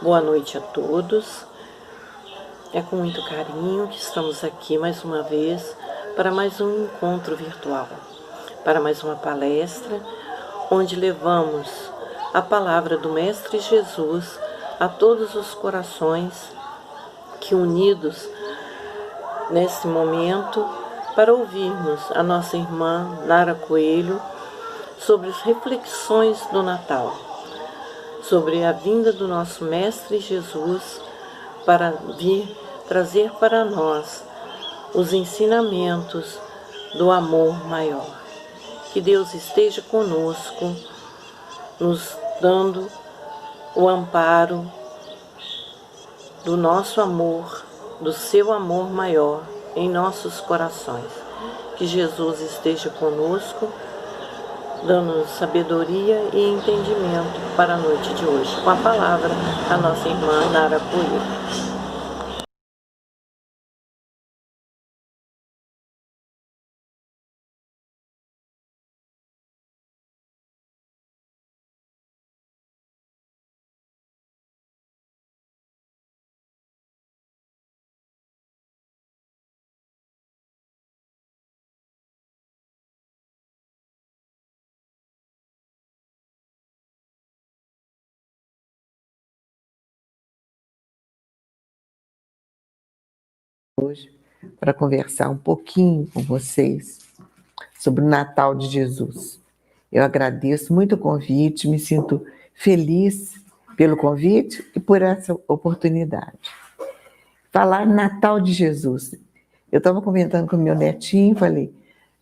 Boa noite a todos. É com muito carinho que estamos aqui mais uma vez para mais um encontro virtual, para mais uma palestra, onde levamos a palavra do Mestre Jesus a todos os corações que unidos nesse momento para ouvirmos a nossa irmã Nara Coelho sobre as reflexões do Natal, sobre a vinda do nosso Mestre Jesus para vir trazer para nós os ensinamentos do amor maior. Que Deus esteja conosco, nos dando o amparo do nosso amor, do seu amor maior em nossos corações. Que Jesus esteja conosco, dando sabedoria e entendimento para a noite de hoje. Com a palavra, a nossa irmã Nara Coelho. Hoje para conversar um pouquinho com vocês sobre o Natal de Jesus. Eu agradeço muito o convite, me sinto feliz pelo convite e por essa oportunidade. Falar Natal de Jesus. Eu estava comentando com meu netinho, falei,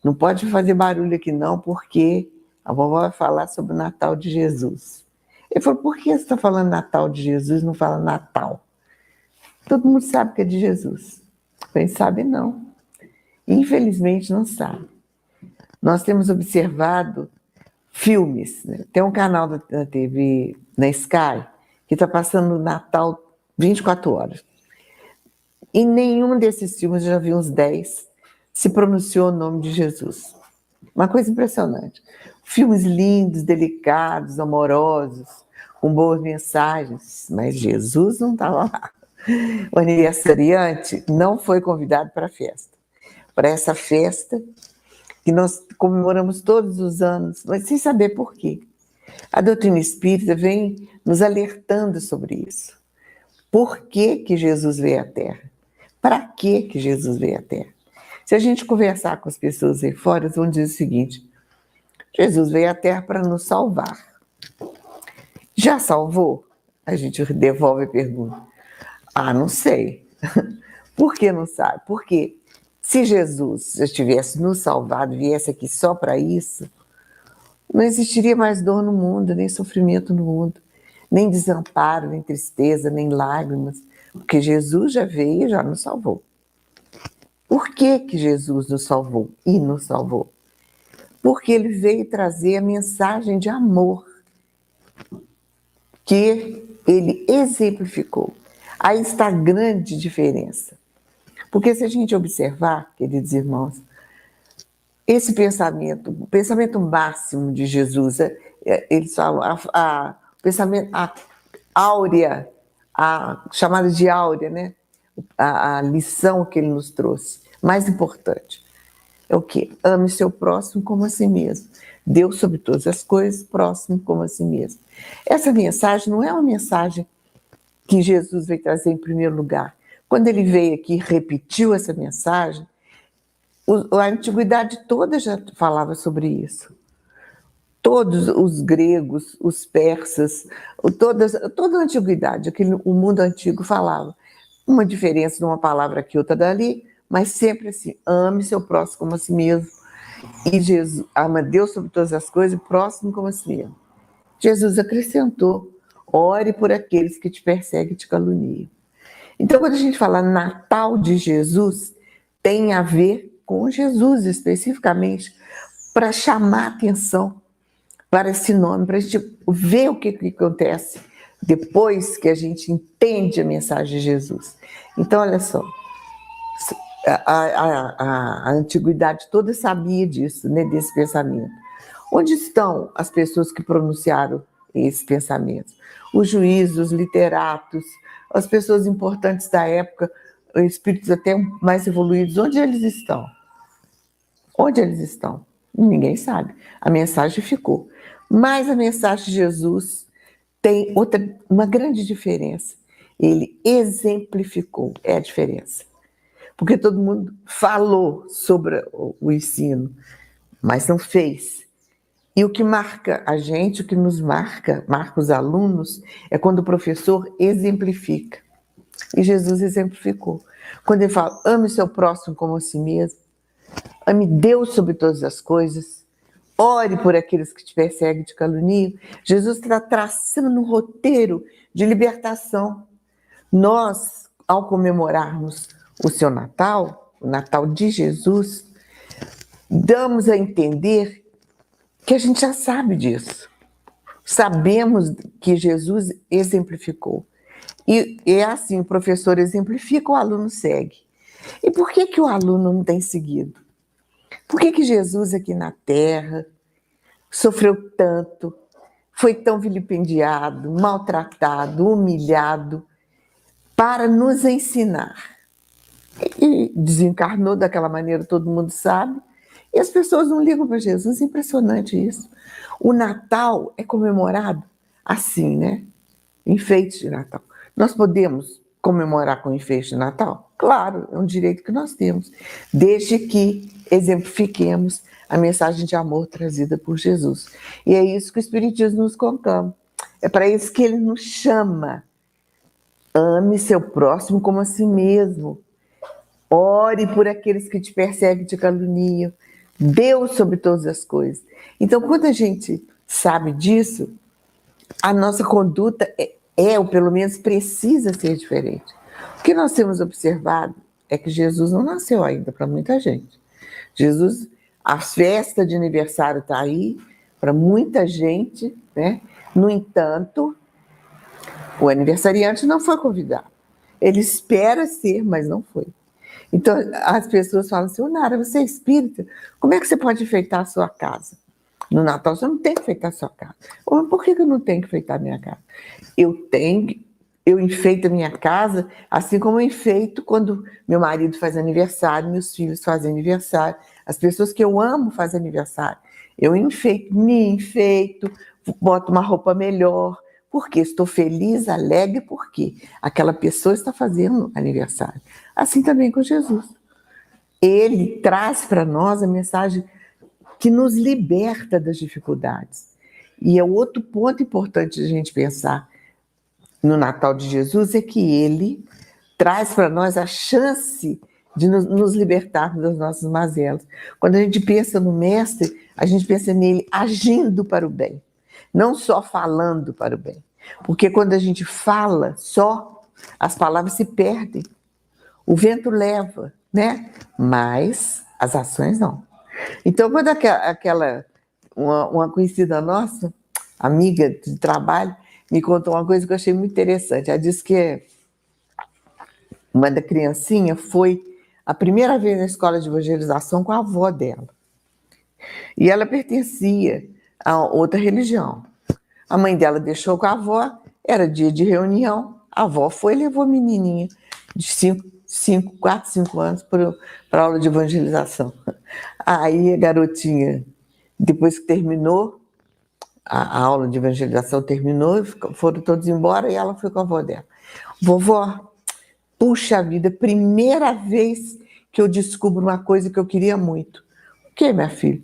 não pode fazer barulho aqui não, porque a vovó vai falar sobre o Natal de Jesus. Ele falou, por que você está falando Natal de Jesus, não fala Natal? Todo mundo sabe que é de Jesus. Quem sabe não. Infelizmente não sabe. Nós temos observado filmes, né? Tem um canal da TV, na Sky, que está passando o Natal 24 horas. Em nenhum desses filmes, eu já vi uns 10, se pronunciou o nome de Jesus. Uma coisa impressionante. Filmes lindos, delicados, amorosos, com boas mensagens, mas Jesus não estava lá. O aniversariante não foi convidado para a festa. Para essa festa que nós comemoramos todos os anos, mas sem saber por quê. A doutrina espírita vem nos alertando sobre isso. Por que que Jesus veio à Terra? Para que Jesus veio à Terra? Se a gente conversar com as pessoas aí fora, eles vão dizer o seguinte, Jesus veio à Terra para nos salvar. Já salvou? A gente devolve a pergunta. Ah, não sei. Por que não sabe? Porque se Jesus já tivesse nos salvado, viesse aqui só para isso, não existiria mais dor no mundo, nem sofrimento no mundo, nem desamparo, nem tristeza, nem lágrimas, porque Jesus já veio e já nos salvou. Por que que Jesus nos salvou e nos salvou? Porque ele veio trazer a mensagem de amor que ele exemplificou. Aí está a grande diferença. Porque se a gente observar, queridos irmãos, esse pensamento, o pensamento máximo de Jesus, eles falam, o pensamento, a áurea, a chamada de áurea, né? A lição que ele nos trouxe, mais importante, é o quê? Ame seu próximo como a si mesmo. Deus sobre todas as coisas, próximo como a si mesmo. Essa mensagem não é uma mensagem que Jesus veio trazer em primeiro lugar. Quando ele veio aqui e repetiu essa mensagem, a antiguidade toda já falava sobre isso. Todos os gregos, os persas, toda a antiguidade, o mundo antigo falava. Uma diferença de uma palavra aqui, outra dali, mas sempre assim, ame seu próximo como a si mesmo. E Jesus ama Deus sobre todas as coisas, próximo como a si mesmo. Jesus acrescentou, ore por aqueles que te perseguem e te caluniam. Então, quando a gente fala Natal de Jesus, tem a ver com Jesus especificamente, para chamar atenção para esse nome, para a gente ver o que acontece depois que a gente entende a mensagem de Jesus. Então, olha só, a antiguidade toda sabia disso, né, desse pensamento. Onde estão as pessoas que pronunciaram esses pensamentos. Os juízes, os literatos, as pessoas importantes da época, espíritos até mais evoluídos, onde eles estão? Onde eles estão? Ninguém sabe. A mensagem ficou. Mas a mensagem de Jesus tem uma grande diferença. Ele exemplificou, é a diferença. Porque todo mundo falou sobre o ensino, mas não fez. E o que marca a gente, o que nos marca os alunos, é quando o professor exemplifica. E Jesus exemplificou. Quando ele fala, ame seu próximo como a si mesmo, ame Deus sobre todas as coisas, ore por aqueles que te perseguem e te caluniam. Jesus está traçando um roteiro de libertação. Nós, ao comemorarmos o seu Natal, o Natal de Jesus, damos a entender que a gente já sabe disso. Sabemos que Jesus exemplificou. E é assim, o professor exemplifica, o aluno segue. E por que o aluno não tem seguido? Por que Jesus aqui na Terra sofreu tanto, foi tão vilipendiado, maltratado, humilhado, para nos ensinar? E desencarnou daquela maneira, todo mundo sabe, e as pessoas não ligam para Jesus, impressionante isso. O Natal é comemorado assim, né? Enfeites de Natal. Nós podemos comemorar com enfeite de Natal? Claro, é um direito que nós temos, desde que exemplifiquemos a mensagem de amor trazida por Jesus. E é isso que o Espiritismo nos conclama. É para isso que ele nos chama. Ame seu próximo como a si mesmo. Ore por aqueles que te perseguem e te caluniam. Deus sobre todas as coisas. Então, quando a gente sabe disso, a nossa conduta ou pelo menos precisa ser diferente. O que nós temos observado é que Jesus não nasceu ainda para muita gente. Jesus, a festa de aniversário está aí para muita gente, né? No entanto, o aniversariante não foi convidado. Ele espera ser, mas não foi. Então, as pessoas falam assim, Nara, você é espírita, como é que você pode enfeitar a sua casa? No Natal você não tem que enfeitar a sua casa. Por que eu não tenho que enfeitar a minha casa? Eu enfeito a minha casa, assim como eu enfeito quando meu marido faz aniversário, meus filhos fazem aniversário, as pessoas que eu amo fazem aniversário. Eu me enfeito, boto uma roupa melhor, porque estou feliz, alegre, porque aquela pessoa está fazendo aniversário. Assim também com Jesus. Ele traz para nós a mensagem que nos liberta das dificuldades. E é outro ponto importante de a gente pensar no Natal de Jesus, é que ele traz para nós a chance de nos libertarmos das nossas mazelas. Quando a gente pensa no Mestre, a gente pensa nele agindo para o bem, não só falando para o bem. Porque quando a gente fala só, as palavras se perdem. O vento leva, né? Mas as ações não. Então, quando uma conhecida nossa, amiga de trabalho, me contou uma coisa que eu achei muito interessante. Ela disse que uma da criancinha foi a primeira vez na escola de evangelização com a avó dela. E ela pertencia a outra religião. A mãe dela deixou com a avó, era dia de reunião, a avó foi e levou a menininha de 4, 5 anos para a aula de evangelização. Aí a garotinha, depois que terminou, a aula de evangelização terminou, foram todos embora e ela foi com a avó dela. Vovó, puxa vida, primeira vez que eu descubro uma coisa que eu queria muito. O que, minha filha?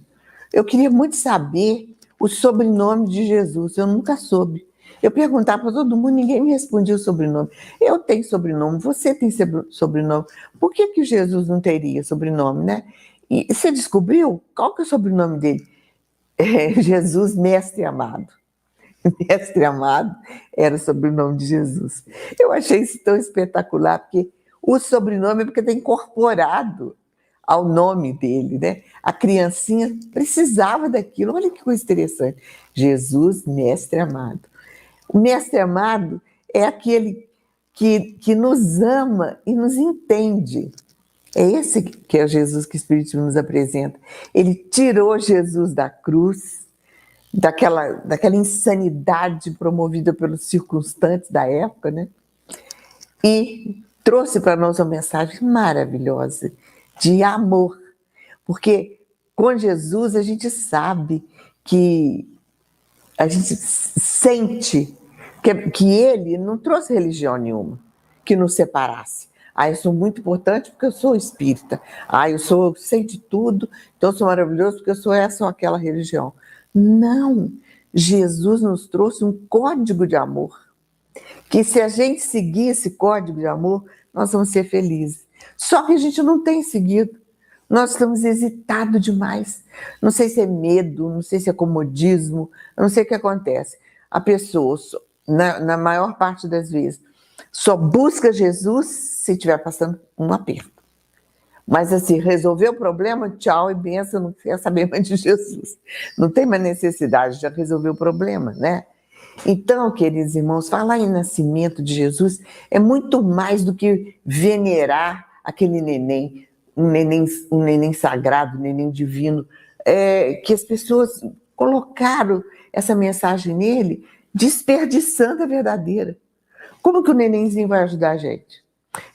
Eu queria muito saber o sobrenome de Jesus, eu nunca soube. Eu perguntava para todo mundo, ninguém me respondia o sobrenome. Eu tenho sobrenome, você tem sobrenome. Por que Jesus não teria sobrenome, né? E você descobriu? Qual que é o sobrenome dele? Jesus Mestre Amado. Mestre Amado era o sobrenome de Jesus. Eu achei isso tão espetacular, porque o sobrenome é porque está incorporado ao nome dele, né? A criancinha precisava daquilo. Olha que coisa interessante. Jesus Mestre Amado. O Mestre Amado é aquele que nos ama e nos entende. É esse que é o Jesus que o Espiritismo nos apresenta. Ele tirou Jesus da cruz, daquela insanidade promovida pelos circunstantes da época, né? E trouxe para nós uma mensagem maravilhosa de amor, porque com Jesus a gente sabe que a gente sente que ele não trouxe religião nenhuma que nos separasse. Ah, eu sou muito importante porque eu sou espírita. Ah, eu sei de tudo, então eu sou maravilhoso porque eu sou essa ou aquela religião. Não, Jesus nos trouxe um código de amor, que se a gente seguir esse código de amor, nós vamos ser felizes. Só que a gente não tem seguido. Nós estamos hesitando demais. Não sei se é medo, não sei se é comodismo, eu não sei o que acontece. A pessoa, na maior parte das vezes, só busca Jesus se estiver passando um aperto. Mas assim, resolver o problema, tchau e benção, não quer saber mais de Jesus. Não tem mais necessidade de resolver o problema, né? Então, queridos irmãos, falar em nascimento de Jesus é muito mais do que venerar aquele neném, um neném sagrado, um neném divino, que as pessoas colocaram essa mensagem nele, desperdiçando a verdadeira. Como que o nenenzinho vai ajudar a gente?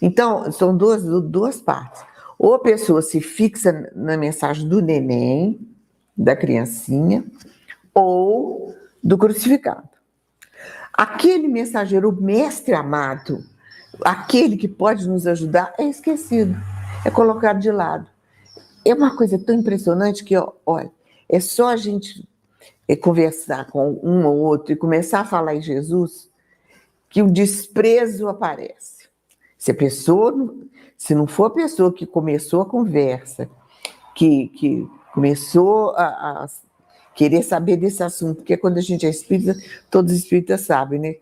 Então, são duas partes. Ou a pessoa se fixa na mensagem do neném, da criancinha, ou do crucificado. Aquele mensageiro, o mestre amado, aquele que pode nos ajudar, é esquecido, é colocado de lado. É uma coisa tão impressionante que, olha, é só a gente conversar com um ou outro e começar a falar em Jesus que o desprezo aparece. Se não for a pessoa que começou a conversa, que começou a querer saber desse assunto, porque quando a gente é espírita, todos os espíritas sabem, né?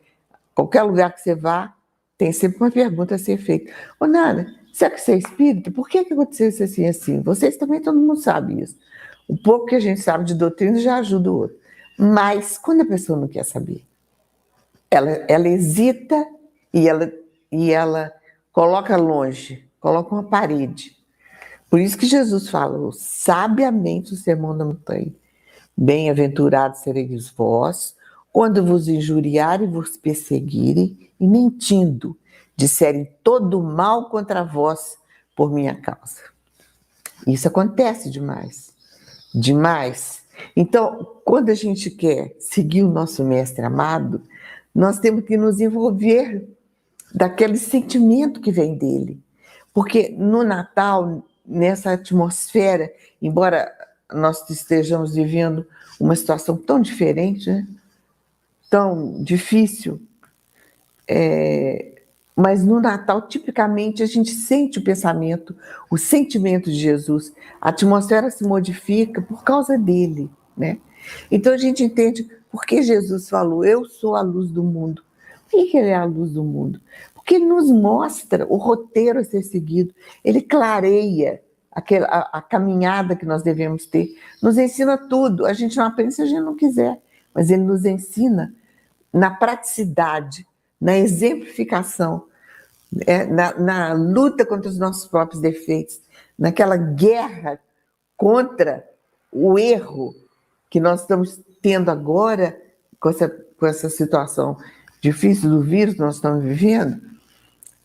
Qualquer lugar que você vá, tem sempre uma pergunta a ser feita. Ô, Nana, será que você é espírita? Por que aconteceu isso assim assim? Vocês também, todo mundo sabe isso. O pouco que a gente sabe de doutrina já ajuda o outro. Mas quando a pessoa não quer saber, ela hesita e ela coloca longe, coloca uma parede. Por isso que Jesus falou sabiamente o sermão da montanha. Bem-aventurados sereis vós, quando vos injuriarem e vos perseguirem, e mentindo, disserem todo mal contra vós por minha causa. Isso acontece demais, demais. Então, quando a gente quer seguir o nosso mestre amado, nós temos que nos envolver daquele sentimento que vem dele. Porque no Natal, nessa atmosfera, embora nós estejamos vivendo uma situação tão diferente, né? Tão difícil, mas no Natal, tipicamente, a gente sente o sentimento de Jesus. A atmosfera se modifica por causa dele, né? Então a gente entende por que Jesus falou, eu sou a luz do mundo. Por que ele é a luz do mundo? Porque ele nos mostra o roteiro a ser seguido, ele clareia a caminhada que nós devemos ter, nos ensina tudo. A gente não aprende se a gente não quiser, mas ele nos ensina na praticidade, na exemplificação, na luta contra os nossos próprios defeitos, naquela guerra contra o erro que nós estamos tendo agora com essa situação difícil do vírus que nós estamos vivendo.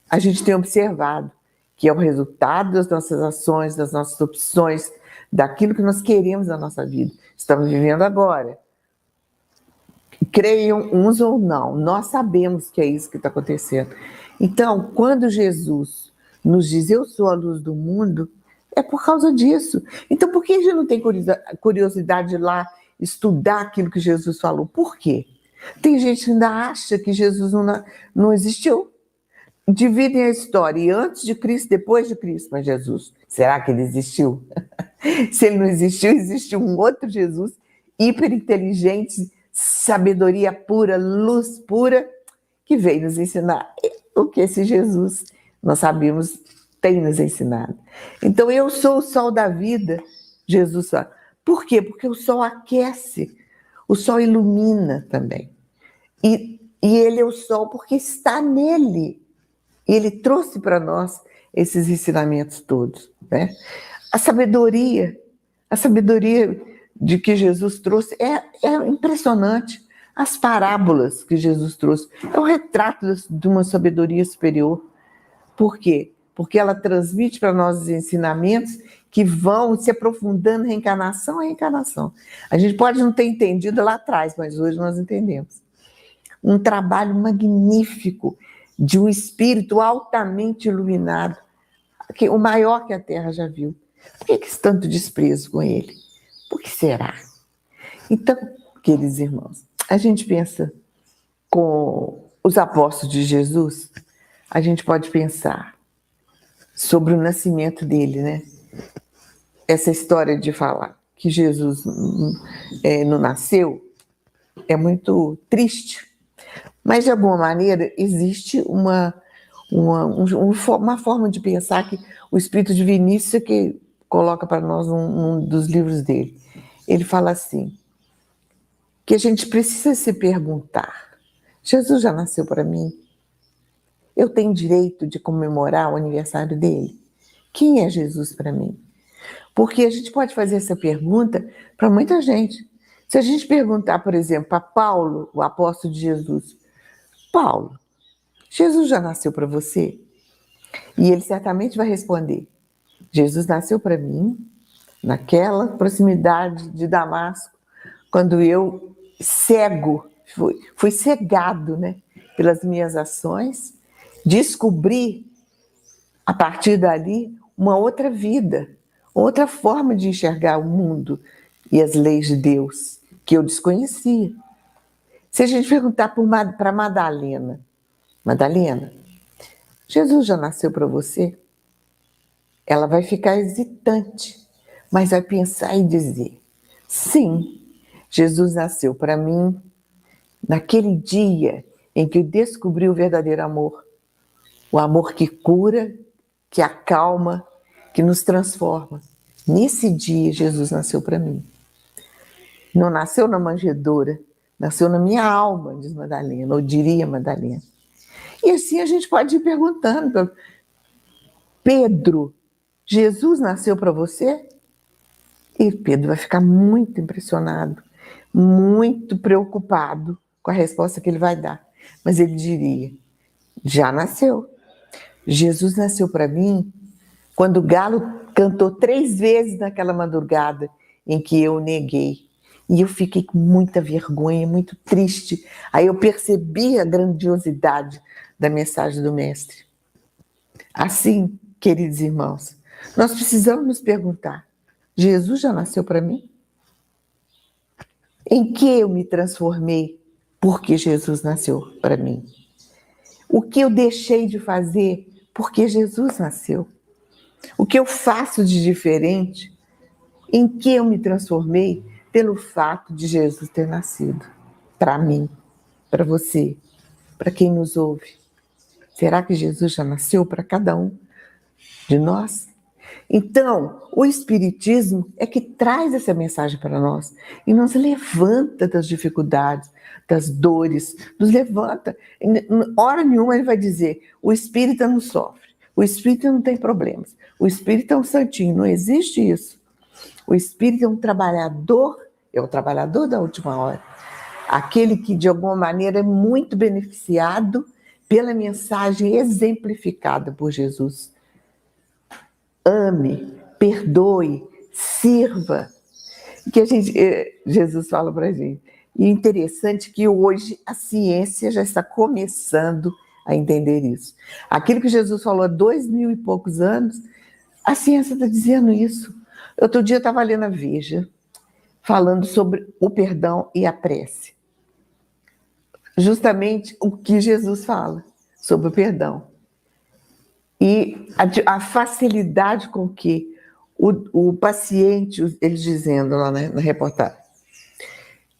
A gente tem observado que é o resultado das nossas ações, das nossas opções, daquilo que nós queremos na nossa vida. Estamos vivendo agora. Creiam uns ou não, nós sabemos que é isso que está acontecendo. Então, quando Jesus nos diz, eu sou a luz do mundo, é por causa disso. Então, por que a gente não tem curiosidade de ir lá estudar aquilo que Jesus falou? Por quê? Tem gente que ainda acha que Jesus não existiu. Dividem a história antes de Cristo, depois de Cristo, mas Jesus, será que ele existiu? Se ele não existiu, existe um outro Jesus, hiperinteligente, sabedoria pura, luz pura, que veio nos ensinar o que esse Jesus, nós sabemos, tem nos ensinado. Então, eu sou o sol da vida, Jesus fala. Por quê? Porque o sol aquece, o sol ilumina também. E ele é o sol porque está nele. E ele trouxe para nós esses ensinamentos todos, né? A sabedoria de que Jesus trouxe é impressionante. As parábolas que Jesus trouxe é um retrato de uma sabedoria superior. Por quê? Porque ela transmite para nós os ensinamentos que vão se aprofundando reencarnação a reencarnação. A gente pode não ter entendido lá atrás, mas hoje nós entendemos. Um trabalho magnífico de um espírito altamente iluminado, o maior que a Terra já viu. Por que esse tanto desprezo com ele? Por que será? Então, queridos irmãos, a gente pensa com os apóstolos de Jesus, a gente pode pensar sobre o nascimento dele, né? Essa história de falar que Jesus não nasceu é muito triste, mas de alguma maneira existe uma forma de pensar que o Espírito de Vinícius é que coloca para nós um dos livros dele. Ele fala assim, que a gente precisa se perguntar, Jesus já nasceu para mim? Eu tenho direito de comemorar o aniversário dele? Quem é Jesus para mim? Porque a gente pode fazer essa pergunta para muita gente. Se a gente perguntar, por exemplo, para Paulo, o apóstolo de Jesus, Paulo, Jesus já nasceu para você? E ele certamente vai responder, Jesus nasceu para mim naquela proximidade de Damasco, quando eu fui cegado, né, pelas minhas ações, descobri a partir dali uma outra vida, outra forma de enxergar o mundo e as leis de Deus que eu desconhecia. Se a gente perguntar para Madalena, Jesus já nasceu para você? Ela vai ficar hesitante, mas vai pensar e dizer, sim, Jesus nasceu para mim naquele dia em que eu descobri o verdadeiro amor. O amor que cura, que acalma, que nos transforma. Nesse dia, Jesus nasceu para mim. Não nasceu na manjedoura, nasceu na minha alma, diz Madalena, ou diria Madalena. E assim a gente pode ir perguntando, Pedro, Jesus nasceu para você? E Pedro vai ficar muito impressionado, muito preocupado com a resposta que ele vai dar. Mas ele diria, já nasceu. Jesus nasceu para mim quando o galo cantou 3 vezes naquela madrugada em que eu o neguei. E eu fiquei com muita vergonha, muito triste. Aí eu percebi a grandiosidade da mensagem do Mestre. Assim, queridos irmãos, nós precisamos nos perguntar, Jesus já nasceu para mim? Em que eu me transformei porque Jesus nasceu para mim? O que eu deixei de fazer porque Jesus nasceu? O que eu faço de diferente? Em que eu me transformei pelo fato de Jesus ter nascido? Para mim, para você, para quem nos ouve. Será que Jesus já nasceu para cada um de nós? Então, o Espiritismo é que traz essa mensagem para nós e nos levanta das dificuldades, das dores, nos levanta. Em hora nenhuma ele vai dizer, o espírita não sofre, o espírita não tem problemas, o espírita é um santinho, não existe isso. O espírita é o trabalhador da última hora, aquele que de alguma maneira é muito beneficiado pela mensagem exemplificada por Jesus. Ame, perdoe, sirva. Que Jesus fala para a gente. E é interessante que hoje a ciência já está começando a entender isso. Aquilo que Jesus falou há 2000 e poucos anos, a ciência está dizendo isso. Outro dia eu estava lendo a Veja, falando sobre o perdão e a prece. Justamente o que Jesus fala sobre o perdão. E a facilidade com que o paciente, eles dizendo lá na reportagem,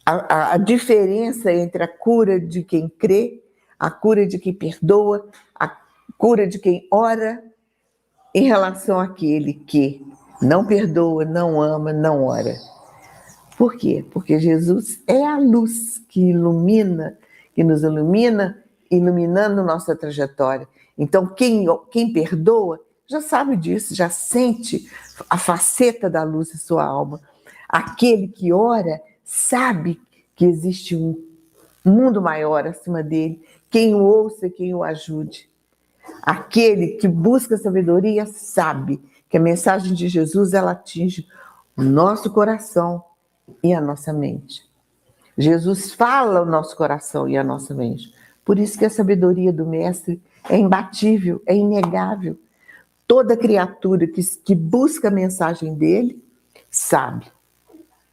a diferença entre a cura de quem crê, a cura de quem perdoa, a cura de quem ora, em relação àquele que não perdoa, não ama, não ora. Por quê? Porque Jesus é a luz que ilumina, que nos ilumina, iluminando nossa trajetória. Então, quem perdoa já sabe disso, já sente a faceta da luz em sua alma. Aquele que ora sabe que existe um mundo maior acima dele, quem o ouça, quem o ajude. Aquele que busca sabedoria sabe que a mensagem de Jesus ela atinge o nosso coração e a nossa mente. Jesus fala o nosso coração e a nossa mente. Por isso que a sabedoria do Mestre é imbatível, é inegável. Toda criatura que busca a mensagem dele sabe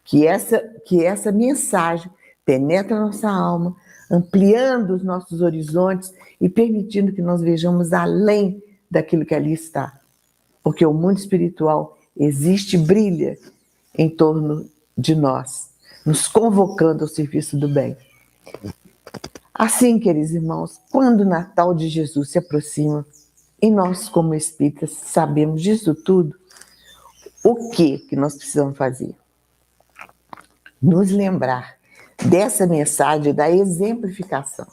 que essa mensagem penetra a nossa alma, ampliando os nossos horizontes e permitindo que nós vejamos além daquilo que ali está. Porque o mundo espiritual existe e brilha em torno de nós, nos convocando ao serviço do bem. Assim, queridos irmãos, quando o Natal de Jesus se aproxima, e nós, como espíritas, sabemos disso tudo, o que nós precisamos fazer? Nos lembrar dessa mensagem da exemplificação.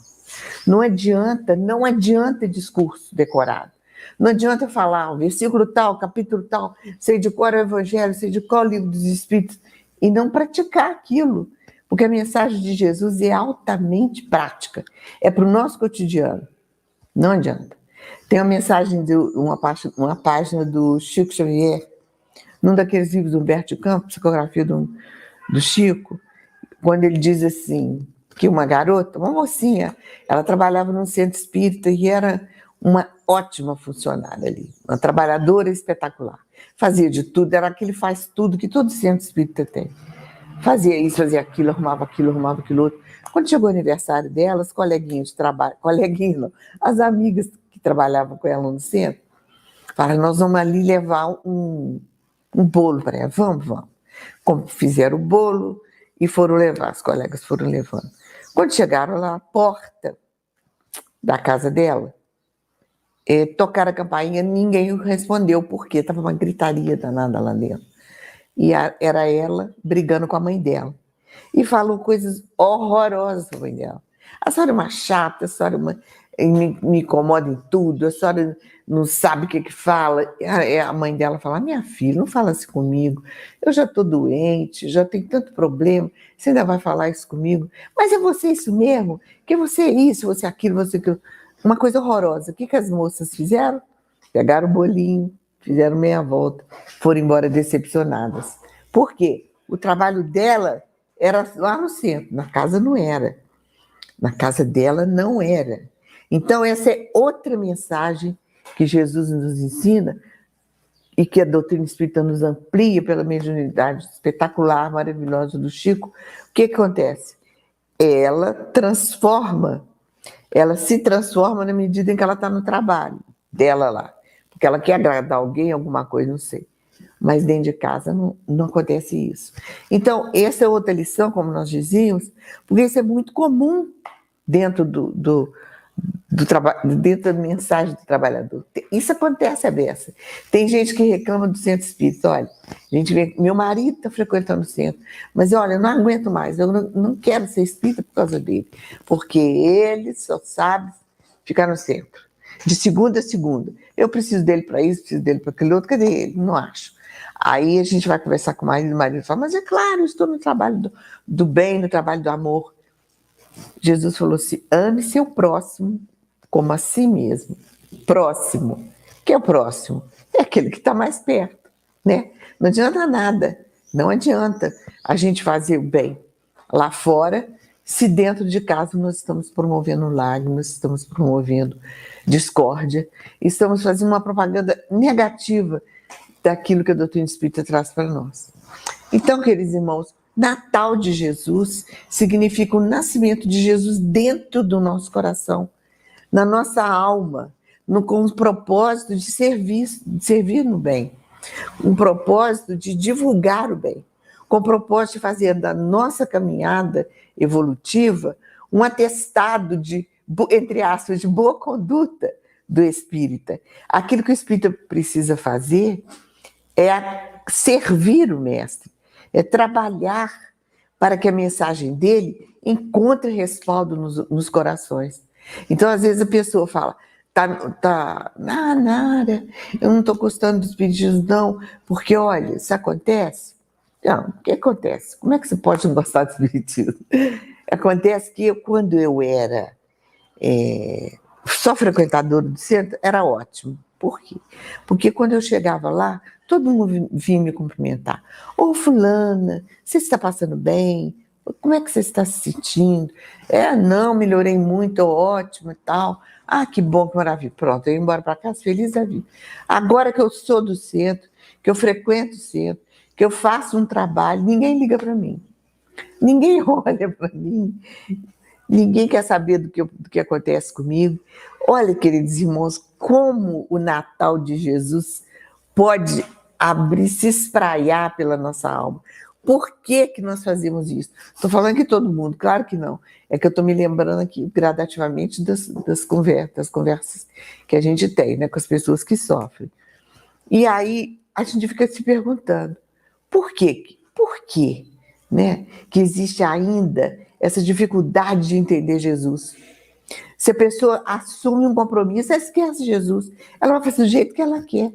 Não adianta discurso decorado. Não adianta falar o versículo tal, capítulo tal, sei de qual é o evangelho, sei de qual é o livro dos Espíritos, e não praticar aquilo. Porque a mensagem de Jesus é altamente prática. É para o nosso cotidiano. Não adianta. Tem uma mensagem, uma página do Chico Xavier, num daqueles livros do Humberto de Campos, Psicografia do Chico, quando ele diz assim, que uma garota, uma mocinha, ela trabalhava num centro espírita e era uma ótima funcionária ali, uma trabalhadora espetacular. Fazia de tudo, era aquele faz tudo que todo centro espírita tem. Fazia isso, fazia aquilo, arrumava aquilo outro. Quando chegou o aniversário dela, as coleguinhas de trabalho, as amigas que trabalhavam com ela no centro, falaram, nós vamos ali levar um bolo para ela, vamos. Como fizeram o bolo e foram levar, as colegas foram levando. Quando chegaram lá à porta da casa dela, tocaram a campainha, ninguém respondeu, porque estava uma gritaria danada lá dentro. E era ela brigando com a mãe dela. E falou coisas horrorosas para a mãe dela. A senhora é uma chata, a senhora me incomoda em tudo, a senhora não sabe o que fala. A mãe dela fala, minha filha, não fala assim comigo, eu já estou doente, já tenho tanto problema, você ainda vai falar isso comigo? Mas é você isso mesmo? Que você é isso, você é aquilo, você é aquilo. Uma coisa horrorosa. O que as moças fizeram? Pegaram o bolinho, fizeram meia volta, foram embora decepcionadas. Por quê? O trabalho dela era lá no centro, na casa não era. Na casa dela não era. Então, essa é outra mensagem que Jesus nos ensina e que a doutrina espírita nos amplia pela mediunidade espetacular, maravilhosa do Chico. O que acontece? Ela se transforma na medida em que ela está no trabalho dela lá. Porque ela quer agradar alguém, alguma coisa, não sei. Mas dentro de casa não acontece isso. Então, essa é outra lição, como nós dizíamos, porque isso é muito comum dentro do trabalho, dentro da mensagem do trabalhador. Isso acontece a beça. Tem gente que reclama do centro espírita. Olha, a gente vê, meu marido está frequentando o centro, mas olha, eu não aguento mais, eu não quero ser espírita por causa dele, porque ele só sabe ficar no centro, de segunda a segunda. Eu preciso dele para isso, preciso dele para aquele outro, cadê ele? Não acho. Aí a gente vai conversar com o marido fala, mas é claro, eu estou no trabalho do bem, no trabalho do amor. Jesus falou assim, ame seu próximo como a si mesmo. Próximo. O que é o próximo? É aquele que está mais perto, né? Não adianta nada, não adianta a gente fazer o bem lá fora, se dentro de casa nós estamos promovendo lágrimas, estamos promovendo discórdia, estamos fazendo uma propaganda negativa daquilo que a doutrina espírita traz para nós. Então, queridos irmãos, Natal de Jesus significa o nascimento de Jesus dentro do nosso coração, na nossa alma, com o propósito de servir no bem, um propósito de divulgar o bem, com o propósito de fazer da nossa caminhada evolutiva um atestado de, entre aspas, de boa conduta do espírita. Aquilo que o espírita precisa fazer é servir o mestre, é trabalhar para que a mensagem dele encontre respaldo nos corações. Então, às vezes a pessoa fala, nada, eu não estou gostando dos pedidos não, porque olha, isso acontece, Não, o que acontece? Como é que você pode não gostar de espiritismo? Acontece que quando eu era só frequentadora do centro, era ótimo. Por quê? Porque quando eu chegava lá, todo mundo vinha me cumprimentar. Ô, fulana, você está passando bem? Como é que você está se sentindo? Não, melhorei muito, ótimo e tal. Ah, que bom, que maravilha. Pronto, eu ia embora para casa feliz da vida. Agora que eu sou do centro, que eu frequento o centro, que eu faço um trabalho, ninguém liga para mim. Ninguém olha para mim. Ninguém quer saber do que acontece comigo. Olha, queridos irmãos, como o Natal de Jesus pode abrir, se espraiar pela nossa alma. Por que que nós fazemos isso? Estou falando que todo mundo, claro que não. É que eu estou me lembrando aqui gradativamente das conversas que a gente tem, né, com as pessoas que sofrem. E aí a gente fica se perguntando, por quê? Por quê, né, que existe ainda essa dificuldade de entender Jesus? Se a pessoa assume um compromisso, ela esquece Jesus. Ela vai fazer do jeito que ela quer.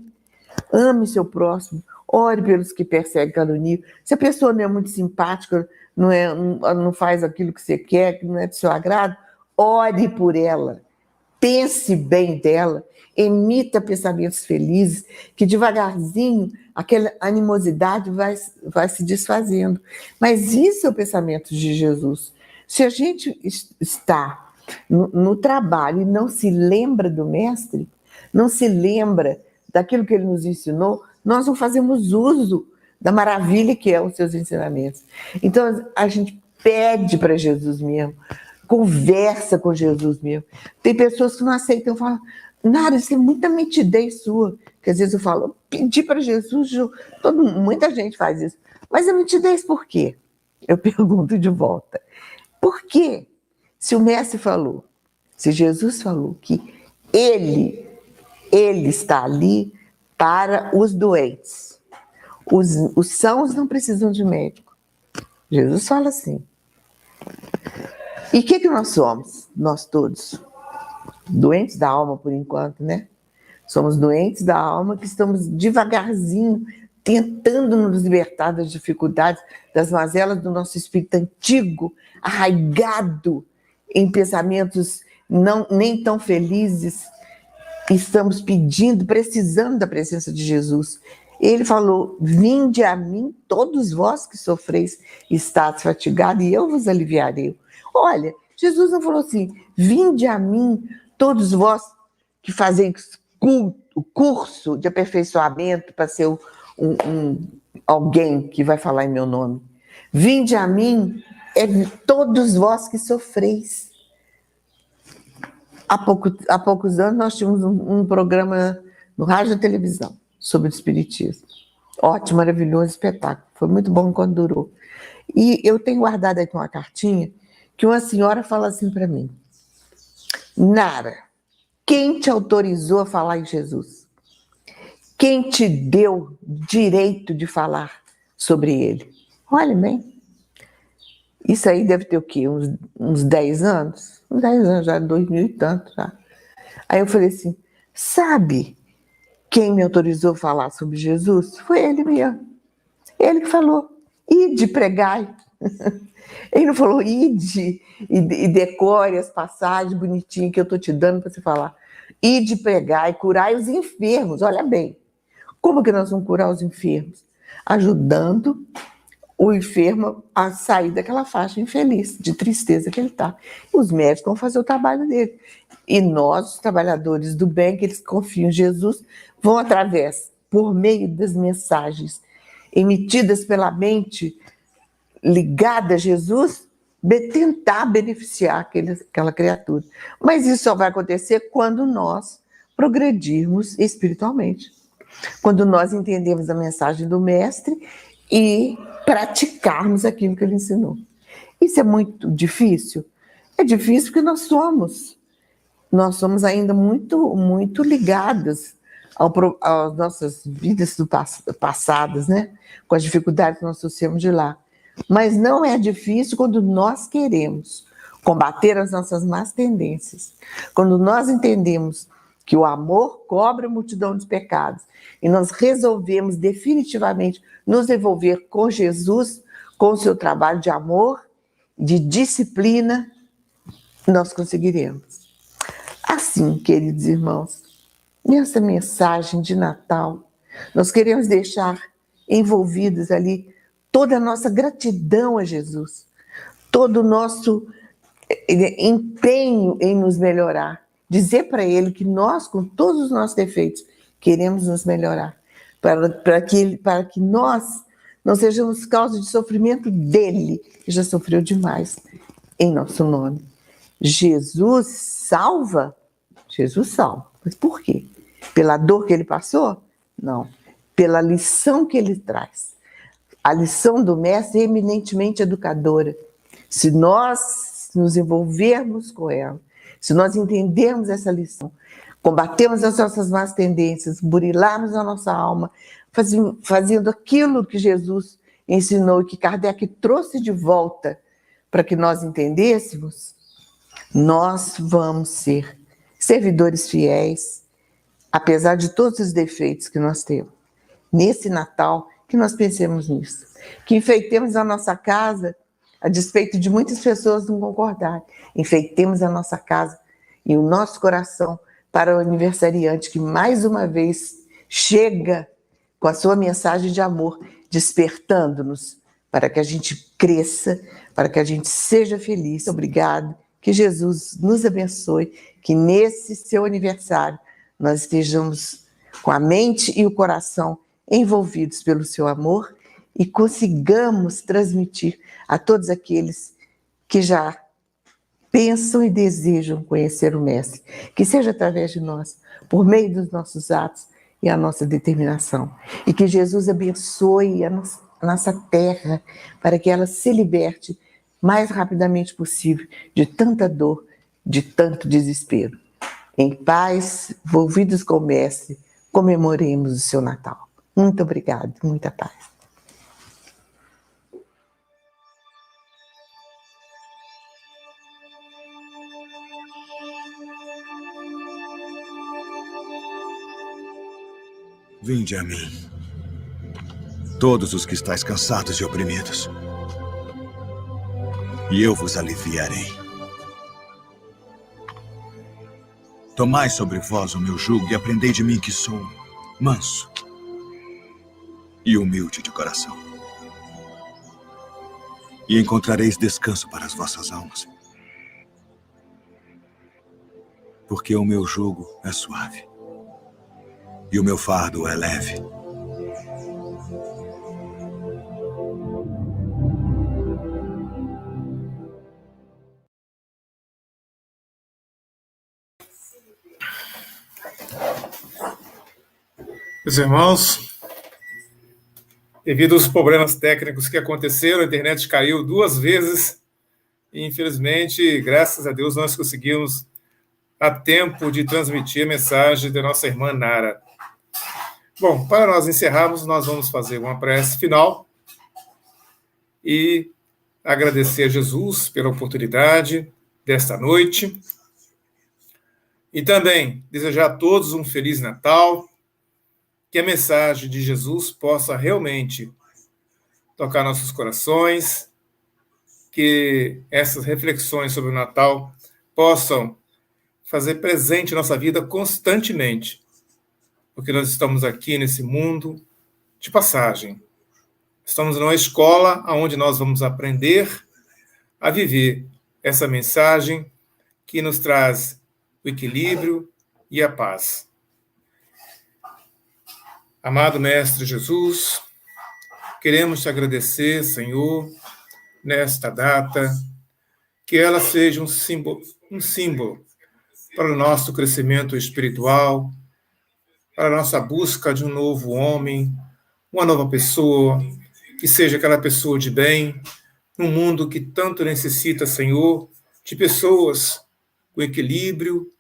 Ame seu próximo, ore pelos que perseguem, caluniam. Se a pessoa não é muito simpática, não faz aquilo que você quer, que não é do seu agrado, ore por ela. Pense bem dela, emita pensamentos felizes, que devagarzinho aquela animosidade vai se desfazendo. Mas isso é o pensamento de Jesus. Se a gente está no trabalho e não se lembra do Mestre, não se lembra daquilo que ele nos ensinou, nós não fazemos uso da maravilha que é os seus ensinamentos. Então, a gente pede para Jesus mesmo, conversa com Jesus mesmo. Tem pessoas que não aceitam, falam, Nara, isso é muita mentidez sua. Que às vezes eu falo, pedi para Jesus, muita gente faz isso. Mas é mentidez por quê? Eu pergunto de volta. Por quê? Se o Mestre falou, se Jesus falou que ele está ali para os doentes. Os sãos não precisam de médico. Jesus fala assim. E o que nós somos? Nós todos. Doentes da alma, por enquanto, né? Somos doentes da alma que estamos devagarzinho tentando nos libertar das dificuldades, das mazelas do nosso espírito antigo, arraigado em pensamentos nem tão felizes. Estamos pedindo, precisando da presença de Jesus. Ele falou, vinde a mim todos vós que sofreis, estáis fatigados, e eu vos aliviarei. Olha, Jesus não falou assim, vinde a mim todos vós que fazeis o curso de aperfeiçoamento para ser alguém que vai falar em meu nome. Vinde a mim, todos vós que sofreis. Há poucos anos nós tínhamos um programa no rádio e televisão sobre o espiritismo. Ótimo, maravilhoso espetáculo. Foi muito bom quando durou. E eu tenho guardado aqui uma cartinha que uma senhora fala assim para mim. Nara, quem te autorizou a falar em Jesus? Quem te deu direito de falar sobre ele? Olha bem, isso aí deve ter o quê? Uns 10 anos? Uns 10 anos, já 2000 e tanto já. Aí eu falei assim, sabe quem me autorizou a falar sobre Jesus? Foi ele mesmo. Ele que falou, ide pregai. Ele não falou, ide e decore as passagens bonitinhas que eu estou te dando para você falar. Ide pregai, curai os enfermos. Olha bem, como que nós vamos curar os enfermos? Ajudando o enfermo a sair daquela faixa infeliz, de tristeza que ele está. Os médicos vão fazer o trabalho dele. E nós, os trabalhadores do bem, que eles confiam em Jesus, vão por meio das mensagens emitidas pela mente ligada a Jesus, tentar beneficiar aquela criatura. Mas isso só vai acontecer quando nós progredirmos espiritualmente. Quando nós entendemos a mensagem do Mestre e praticarmos aquilo que ele ensinou. Isso é muito difícil? É difícil porque nós somos ainda muito, muito ligados às nossas vidas passadas, né? Com as dificuldades que nós trouxemos de lá. Mas não é difícil quando nós queremos combater as nossas más tendências. Quando nós entendemos que o amor cobre a multidão de pecados. E nós resolvemos definitivamente nos envolver com Jesus, com o seu trabalho de amor, de disciplina, nós conseguiremos. Assim, queridos irmãos, nessa mensagem de Natal, nós queremos deixar envolvidos ali toda a nossa gratidão a Jesus, todo o nosso empenho em nos melhorar, dizer para Ele que nós, com todos os nossos defeitos, queremos nos melhorar, para que nós não sejamos causa de sofrimento dele, que já sofreu demais em nosso nome. Jesus salva? Jesus salva. Mas por quê? Pela dor que ele passou? Não. Pela lição que ele traz. A lição do mestre é eminentemente educadora. Se nós nos envolvermos com ela, se nós entendermos essa lição, combatemos as nossas más tendências, burilarmos a nossa alma, fazendo aquilo que Jesus ensinou e que Kardec trouxe de volta para que nós entendêssemos, nós vamos ser servidores fiéis, apesar de todos os defeitos que nós temos. Nesse Natal, que nós pensemos nisso. Que enfeitemos a nossa casa, a despeito de muitas pessoas não concordarem. Enfeitemos a nossa casa e o nosso coração para o aniversariante que mais uma vez chega com a sua mensagem de amor, despertando-nos para que a gente cresça, para que a gente seja feliz. Obrigado, que Jesus nos abençoe, que nesse seu aniversário nós estejamos com a mente e o coração envolvidos pelo seu amor e consigamos transmitir a todos aqueles que já pensam e desejam conhecer o Mestre, que seja através de nós, por meio dos nossos atos e a nossa determinação. E que Jesus abençoe a nossa terra para que ela se liberte mais rapidamente possível de tanta dor, de tanto desespero. Em paz, envolvidos com o Mestre, comemoremos o seu Natal. Muito obrigado, muita paz. Vinde a mim, todos os que estáis cansados e oprimidos, e eu vos aliviarei. Tomai sobre vós o meu jugo e aprendei de mim que sou manso e humilde de coração. E encontrareis descanso para as vossas almas. Porque o meu jugo é suave e o meu fardo é leve. Meus irmãos, devido aos problemas técnicos que aconteceram, a internet caiu 2 vezes e, infelizmente, graças a Deus, nós conseguimos a tempo de transmitir a mensagem da nossa irmã Nara. Bom, para nós encerrarmos, nós vamos fazer uma prece final e agradecer a Jesus pela oportunidade desta noite e também desejar a todos um Feliz Natal, que a mensagem de Jesus possa realmente tocar nossos corações, que essas reflexões sobre o Natal possam fazer presente em nossa vida constantemente, porque nós estamos aqui nesse mundo de passagem. Estamos numa escola onde nós vamos aprender a viver essa mensagem que nos traz o equilíbrio e a paz. Amado Mestre Jesus, queremos te agradecer, Senhor, nesta data, que ela seja um símbolo para o nosso crescimento espiritual, para a nossa busca de um novo homem, uma nova pessoa, que seja aquela pessoa de bem, num mundo que tanto necessita, Senhor, de pessoas com equilíbrio,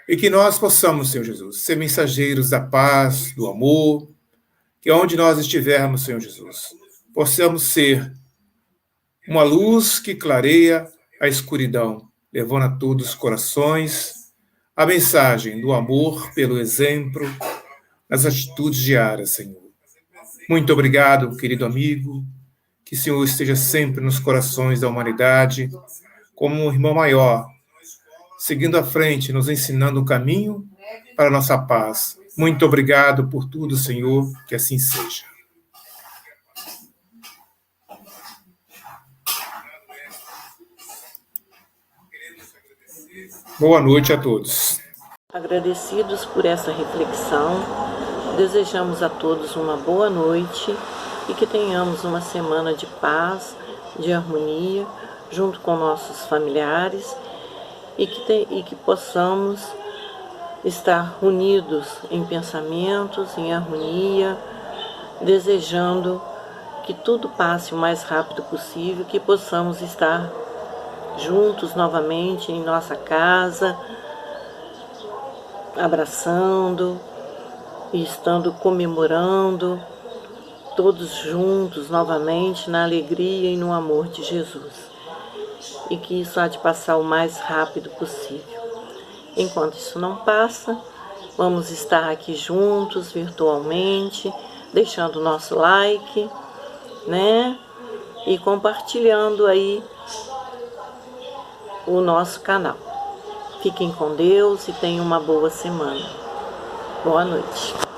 e que nós possamos, Senhor Jesus, ser mensageiros da paz, do amor, que onde nós estivermos, Senhor Jesus, possamos ser uma luz que clareia a escuridão, levando a todos os corações a mensagem do amor pelo exemplo, nas atitudes diárias, Senhor. Muito obrigado, querido amigo, que o Senhor esteja sempre nos corações da humanidade, como um irmão maior, seguindo à frente, nos ensinando um caminho para a nossa paz. Muito obrigado por tudo, Senhor, que assim seja. Boa noite a todos. Agradecidos por essa reflexão, desejamos a todos uma boa noite e que tenhamos uma semana de paz, de harmonia, junto com nossos familiares e que possamos estar unidos em pensamentos, em harmonia, desejando que tudo passe o mais rápido possível, que possamos estar juntos novamente em nossa casa, abraçando e estando comemorando, todos juntos novamente na alegria e no amor de Jesus. E que isso há de passar o mais rápido possível. Enquanto isso não passa, vamos estar aqui juntos virtualmente, deixando o nosso like, né? E compartilhando aí o nosso canal. Fiquem com Deus e tenham uma boa semana. Boa noite.